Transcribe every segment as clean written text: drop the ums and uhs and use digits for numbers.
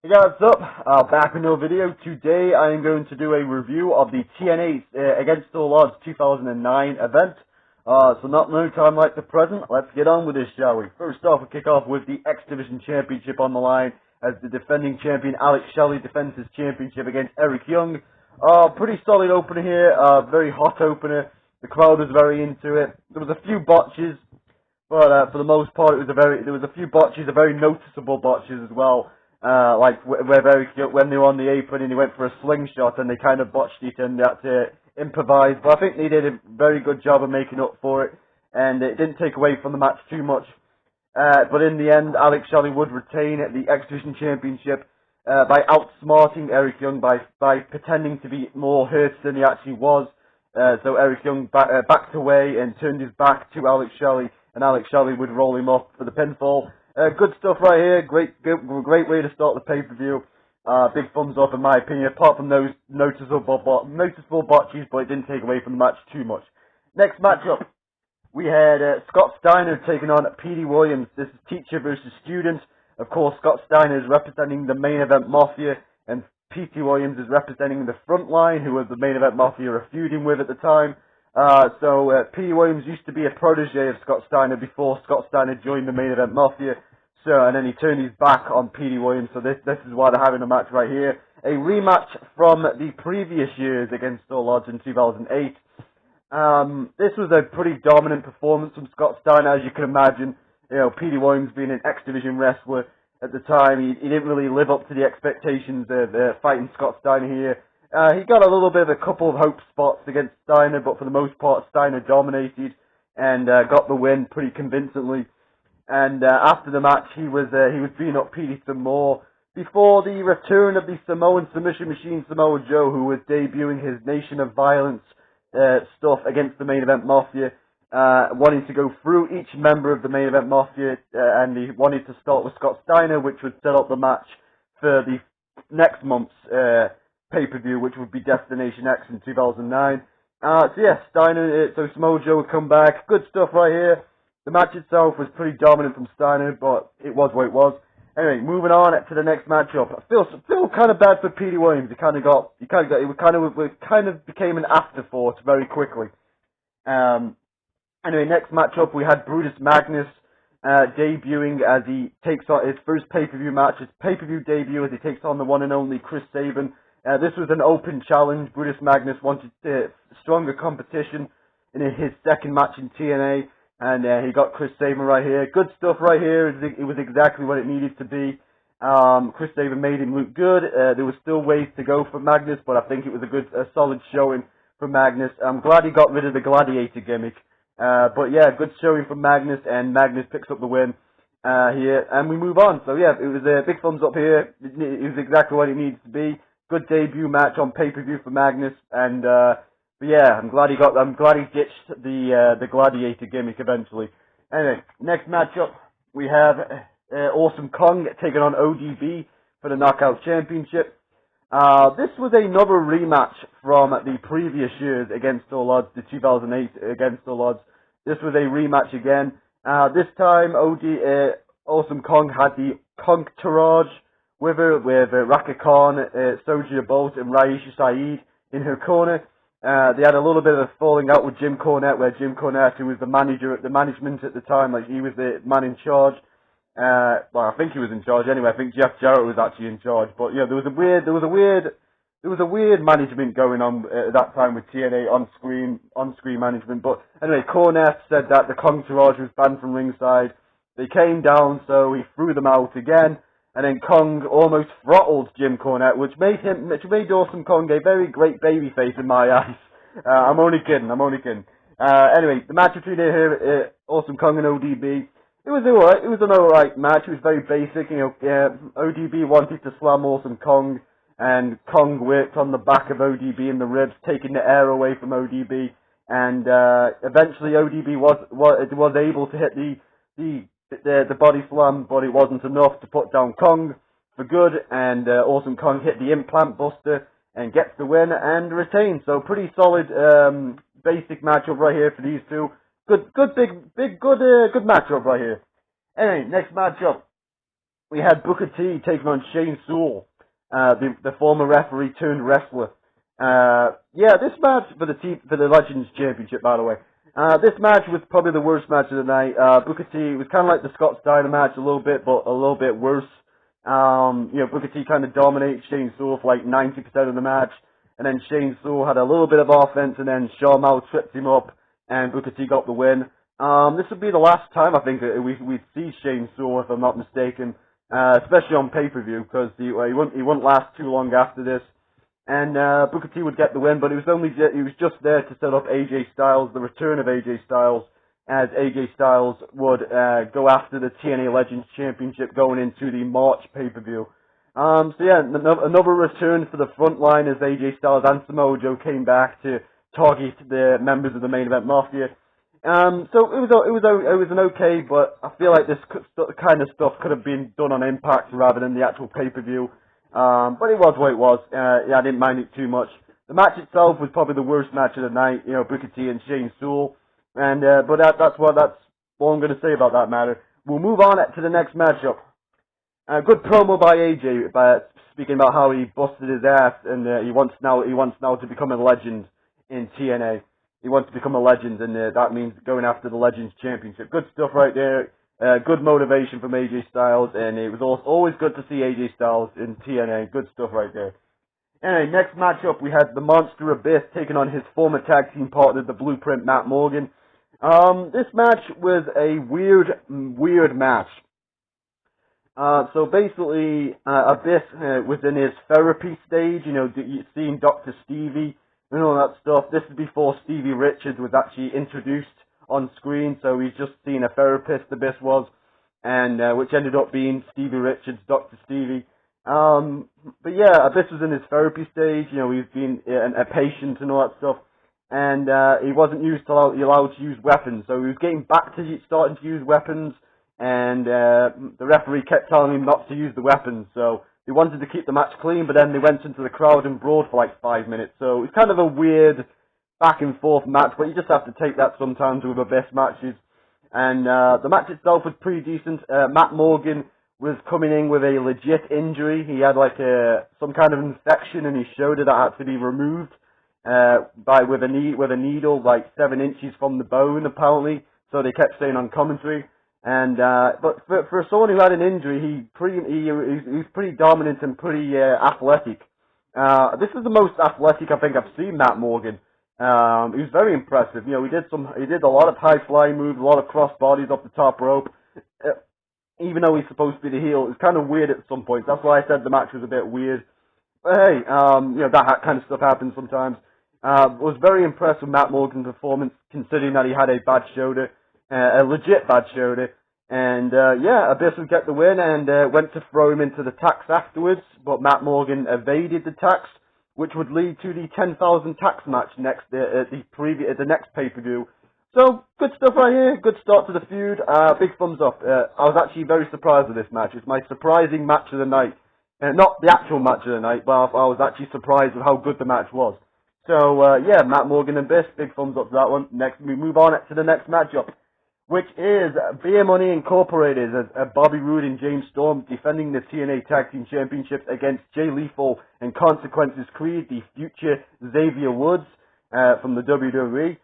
Hey guys, what's up? Back with another video. Today I am going to do a review of the TNA Against All Odds 2009 event. So not no time like the present. Let's get on with this, shall we? First off, we'll kick off with the X Division Championship on the line as the defending champion Alex Shelley defends his championship against Eric Young. Pretty solid opener here. Very hot opener. The crowd was very into it. There was a few botches, but for the most part, there was a few botches, very noticeable botches as well. Like when they were on the apron and he went for a slingshot and they kind of botched it and they had to improvise. But I think they did a very good job of making up for it, and it didn't take away from the match too much. But in the end, Alex Shelley would retain the X Division Championship by outsmarting Eric Young by pretending to be more hurt than he actually was. So Eric Young backed away and turned his back to Alex Shelley, and Alex Shelley would roll him off for the pinfall. Good stuff right here. Great way to start the pay-per-view. Big thumbs up in my opinion, apart from those noticeable botches, but it didn't take away from the match too much. Next matchup, we had Scott Steiner taking on Petey Williams. This is teacher versus student. Of course, Scott Steiner is representing the main event Mafia, and Petey Williams is representing the front line, who was the main event Mafia were feuding with at the time. Petey Williams used to be a protege of Scott Steiner before Scott Steiner joined the main event Mafia. And then he turned his back on Petey Williams, so this is why they're having a match right here. A rematch from the previous years Against All Odds in 2008. This was a pretty dominant performance from Scott Steiner, as you can imagine. You know, Petey Williams being an X Division wrestler at the time, he didn't really live up to the expectations of fighting Scott Steiner here. He got a little bit of a couple of hope spots against Steiner, but for the most part, Steiner dominated and got the win pretty convincingly. And after the match, he was beating up Petey some more before the return of the Samoan submission machine Samoa Joe, who was debuting his Nation of Violence stuff against the main event Mafia, wanting to go through each member of the main event Mafia, and he wanted to start with Scott Steiner, which would set up the match for the next month's pay-per-view, which would be Destination X in 2009. So Samoa Joe would come back. Good stuff right here. The match itself was pretty dominant from Steiner, but it was what it was. Anyway, moving on to the next matchup. I feel kind of bad for Petey Williams. It kind of became an afterthought very quickly. Anyway, next matchup we had Brutus Magnus debuting as he takes on his first pay-per-view match, his pay-per-view debut as he takes on the one and only Chris Sabin. This was an open challenge. Brutus Magnus wanted stronger competition in his second match in TNA. And he got Chris Sabin right here. Good stuff right here. It was exactly what it needed to be. Chris Sabin made him look good. There was still ways to go for Magnus, but I think it was a solid showing for Magnus. I'm glad he got rid of the gladiator gimmick. But yeah, good showing from Magnus, and Magnus picks up the win here. And we move on. So yeah, it was a big thumbs up here. It was exactly what it needed to be. Good debut match on pay-per-view for Magnus, and but yeah, I'm glad he ditched the gladiator gimmick eventually. Anyway, next matchup we have Awesome Kong taking on ODB for the Knockout Championship. This was another rematch from the previous years Against All Odds, the 2008 Against All Odds. This was a rematch again. This time Awesome Kong had the Contourage with her, with Raka Khan, Soulja Bolt, and Raisha Saeed in her corner. They had a little bit of a falling out with Jim Cornette, where Jim Cornette, who was the management at the time, like he was the man in charge. Well, I think he was in charge anyway. I think Jeff Jarrett was actually in charge. But yeah, there was a weird management going on at that time with TNA on-screen management. But anyway, Cornette said that the Contourage was banned from ringside. They came down, so he threw them out again. And then Kong almost throttled Jim Cornette, which made Awesome Kong a very great babyface in my eyes. I'm only kidding. Anyway, the match between Awesome Kong and ODB, it was alright. It was an alright match. It was very basic. ODB wanted to slam Awesome Kong, and Kong worked on the back of ODB in the ribs, taking the air away from ODB. And eventually, ODB was able to hit the body slam, but it wasn't enough to put down Kong for good, and Awesome Kong hit the implant buster and gets the win and retains. So pretty solid basic matchup right here for these two. Good matchup right here. Anyway, next matchup. we had Booker T taking on Shane Sewell, the former referee turned wrestler. Yeah, this match for the Legends Championship, by the way. This match was probably the worst match of the night. Booker T, it was kind of like the Scott Steiner match a little bit, but a little bit worse. Booker T kind of dominated Shane Sewell for like 90% of the match, and then Shane Sewell had a little bit of offense, and then Shawn Michaels tripped him up, and Booker T got the win. This would be the last time I think that we'd see Shane Sewell, if I'm not mistaken, especially on pay-per-view, because he wouldn't last too long after this. And Booker T would get the win, but he was just there to set up AJ Styles, the return of AJ Styles, as AJ Styles would go after the TNA Legends Championship going into the March pay-per-view. So yeah, another return for the front line as AJ Styles and Samoa Joe came back to target the members of the main event Mafia. So it was an okay, but I feel like this kind of stuff could have been done on Impact rather than the actual pay-per-view. But it was what it was. Yeah, I didn't mind it too much. The match itself was probably the worst match of the night. Booker T and Shane Sewell. And but that's all I'm going to say about that matter. We'll move on to the next matchup. Good promo by AJ, speaking about how he busted his ass and he wants now to become a legend in TNA. He wants to become a legend, and that means going after the Legends Championship. Good stuff right there. Good motivation from AJ Styles, and it was always good to see AJ Styles in TNA. Good stuff right there. Anyway, next matchup, we had the Monster Abyss taking on his former tag team partner, the Blueprint, Matt Morgan. This match was a weird match. So basically, Abyss was in his therapy stage, seeing Dr. Stevie and all that stuff. This is before Stevie Richards was actually introduced on screen, so he's just seen a therapist, Abyss was, and which ended up being Stevie Richards, Dr. Stevie. But yeah, Abyss was in his therapy stage, he's been a patient and all that stuff, and he wasn't allowed to use weapons, so he was getting back to starting to use weapons, and the referee kept telling him not to use the weapons, so they wanted to keep the match clean, but then they went into the crowd and brawled for like 5 minutes, so it's kind of a weird back and forth match, but you just have to take that sometimes with Abyss matches. And the match itself was pretty decent. Matt Morgan was coming in with a legit injury. He had like some kind of infection in his shoulder that had to be removed with a needle like 7 inches from the bone apparently. So they kept saying on commentary. And but for someone who had an injury, he's pretty dominant and pretty athletic. This is the most athletic I think I've seen Matt Morgan. He was very impressive. He did a lot of high flying moves, a lot of cross bodies off the top rope. Even though he's supposed to be the heel, it's kind of weird at some points. That's why I said the match was a bit weird. But hey, that kind of stuff happens sometimes. Was very impressed with Matt Morgan's performance, considering that he had a bad shoulder, a legit bad shoulder. And yeah, Abyss would get the win and went to throw him into the tax afterwards, but Matt Morgan evaded the tax, which would lead to the 10,000 tax match next at the next pay-per-view. So good stuff right here. Good start to the feud. Big thumbs up. I was actually very surprised with this match. It's my surprising match of the night. Not the actual match of the night, but I was actually surprised with how good the match was. So yeah, Matt Morgan and Abyss. Big thumbs up to that one. Next, we move on to the next matchup, which is Beer Money Incorporated as Bobby Roode and James Storm defending the TNA Tag Team Championships against Jay Lethal and Consequences Creed, the future Xavier Woods from the WWE.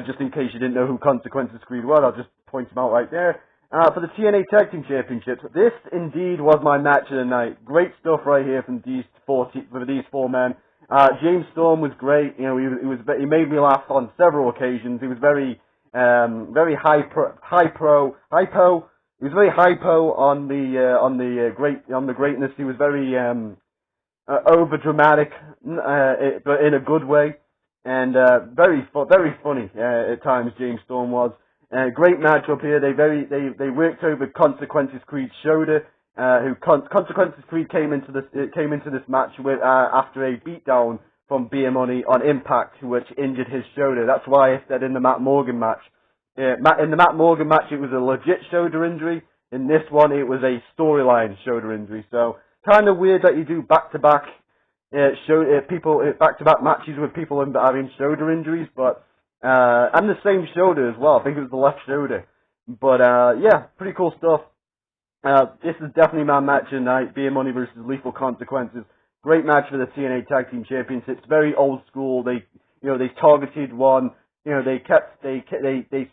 Just in case you didn't know who Consequences Creed was, I'll just point him out right there. For the TNA Tag Team Championships, this indeed was my match of the night. Great stuff right here from these four men. James Storm was great. He made me laugh on several occasions. He was very hypo. He was very hypo on the greatness. He was very over dramatic, but in a good way, and very funny at times. James Storm was. Great matchup here. They worked over Consequences Creed's shoulder. Consequences Creed came into this match with after a beatdown from Beer Money on Impact, which injured his shoulder. That's why I said in the Matt Morgan match. In the Matt Morgan match, it was a legit shoulder injury. In this one, it was a storyline shoulder injury. So kind of weird that you do back-to-back back-to-back matches with people having shoulder injuries, but and the same shoulder as well. I think it was the left shoulder. But yeah, pretty cool stuff. This is definitely my match of the night, Beer Money versus Lethal Consequences. Great match for the TNA Tag Team Championships. Very old school. They targeted one. They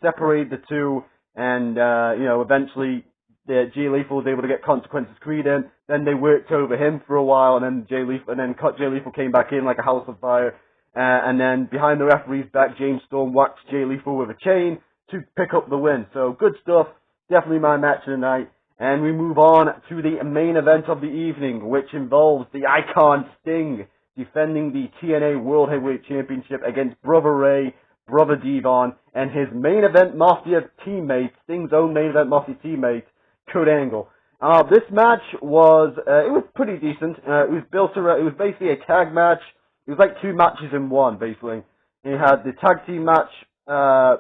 separated the two, and eventually Jay Lethal was able to get Consequences Creed in. Then they worked over him for a while, and then Jay Lethal came back in like a house of fire. And then behind the referee's back, James Storm whacked Jay Lethal with a chain to pick up the win. So good stuff. Definitely my match of the night. And we move on to the main event of the evening, which involves the Icon Sting defending the TNA World Heavyweight Championship against Brother Ray, Brother Devon, and his main event Mafia teammate, Sting's own main event Mafia teammate, Kurt Angle. This match was pretty decent. It was basically a tag match. It was like two matches in one, basically. You had the tag team match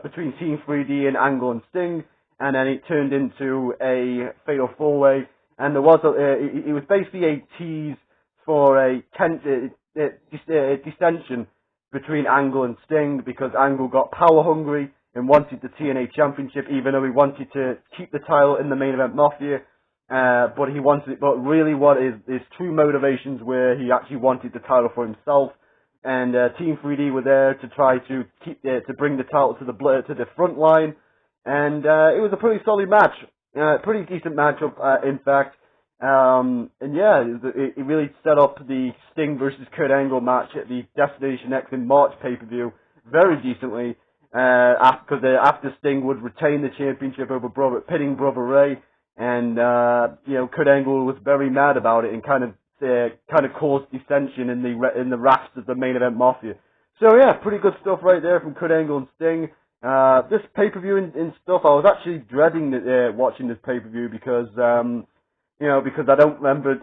between Team 3D and Angle and Sting, and then it turned into a fatal four-way, and there was it was basically a tease for a dissension between Angle and Sting, because Angle got power hungry and wanted the TNA Championship, even though he wanted to keep the title in the main event Mafia. But really what his true motivations were, he actually wanted the title for himself, and Team 3D were there to try to bring the title to the front line, and it was a pretty solid match, pretty decent matchup, in fact, and yeah, it really set up the Sting versus Kurt Angle match at the Destination X in March pay-per-view very decently, after Sting would retain the championship over pitting Brother Ray. And Kurt Angle was very mad about it and kind of caused dissension in the rafts of the main event Mafia. So yeah, pretty good stuff right there from Kurt Angle and Sting. This pay-per-view and stuff, I was actually dreading watching this pay-per-view because I didn't remember it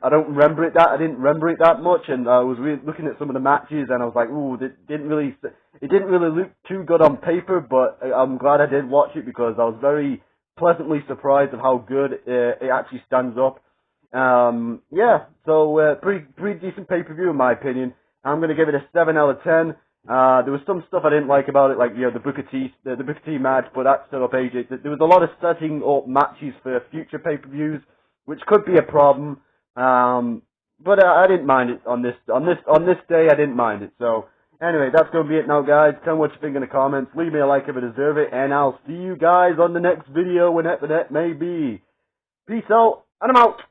that much, and I was looking at some of the matches and I was like, ooh, it didn't really look too good on paper, but I'm glad I did watch it because I was very pleasantly surprised of how good it actually stands up. Pretty decent pay-per-view in my opinion. I'm going to give it a 7 out of 10. There was some stuff I didn't like about it, like the Booker T match, but that set up AJ. There was a lot of setting up matches for future pay-per-views, which could be a problem. But I didn't mind it on this day. I didn't mind it. So anyway, that's going to be it now, guys. Tell me what you think in the comments. Leave me a like if you deserve it, and I'll see you guys on the next video, whenever that may be. Peace out, and I'm out.